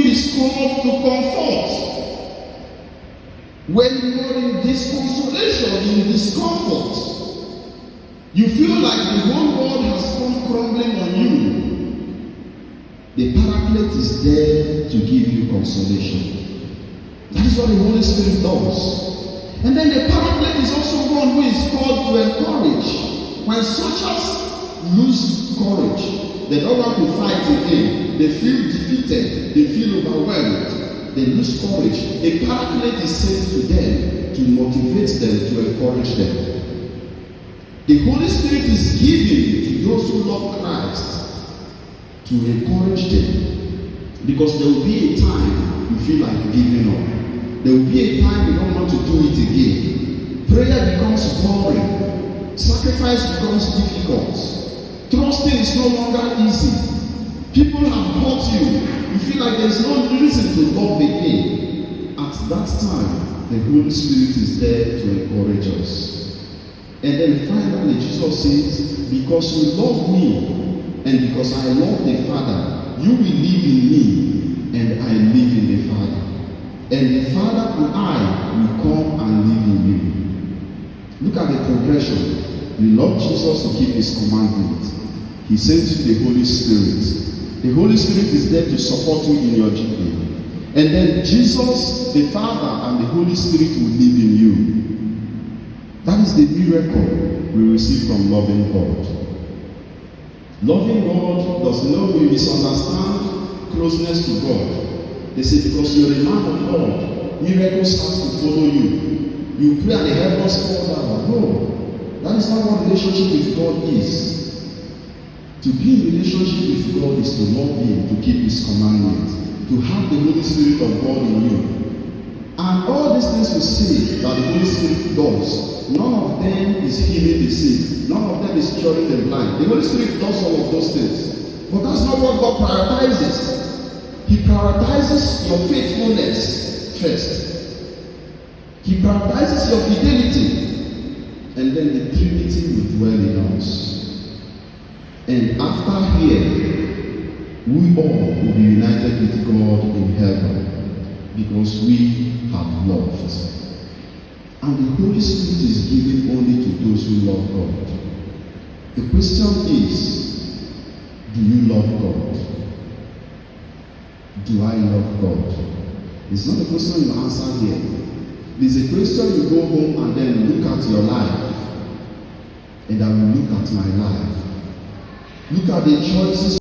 is called to comfort. When you are in disconsolation, in discomfort, you feel like the whole world has come crumbling on you, the Paraclete is there to give you consolation. That is what the Holy Spirit does. And then the Paraclete is also one who is called to encourage. When soldiers lose courage, they don't want to fight again, they feel defeated, they feel overwhelmed, they lose courage. A Paraclete is sent to them to motivate them, to encourage them. The Holy Spirit is given to those who love Christ to encourage them, because there will be a time you feel like giving up. There will be a time you don't want to do it again. Prayer becomes boring. Sacrifice becomes difficult. Trusting is no longer easy. People have hurt you. You feel like there's no reason to love again. At that time, the Holy Spirit is there to encourage us. And then finally, Jesus says, because you love me, and because I love the Father, you will live in me, and I live in the Father. And the Father and I will come and live in you. Look at the progression. You love Jesus to keep his commandments. He sends you the Holy Spirit. The Holy Spirit is there to support you in your journey. And then Jesus, the Father, and the Holy Spirit will live in you. That is the miracle we receive from loving God. Loving God does not misunderstand closeness to God. They say because you're a man of God, miracles have to follow you. You pray and the heavens fall down. No, that is not what relationship with God is. To be in relationship with God is to love him, to keep his commandments, to have the Holy Spirit of God in you. And all these things we see that the Holy Spirit does, none of them is healing the sick, none of them is curing the blind. The Holy Spirit does all of those things. But that's not what God prioritizes. He prioritizes your faithfulness first. He prioritizes your fidelity. And then the Trinity will dwell in us. And after here, we all will be united with God in heaven because we have loved. And the Holy Spirit is given only to those who love God. The question is, do you love God? Do I love God? It's not a question you answer here. It's a question you go home and then look at your life. And I will look at my life. Look at the choices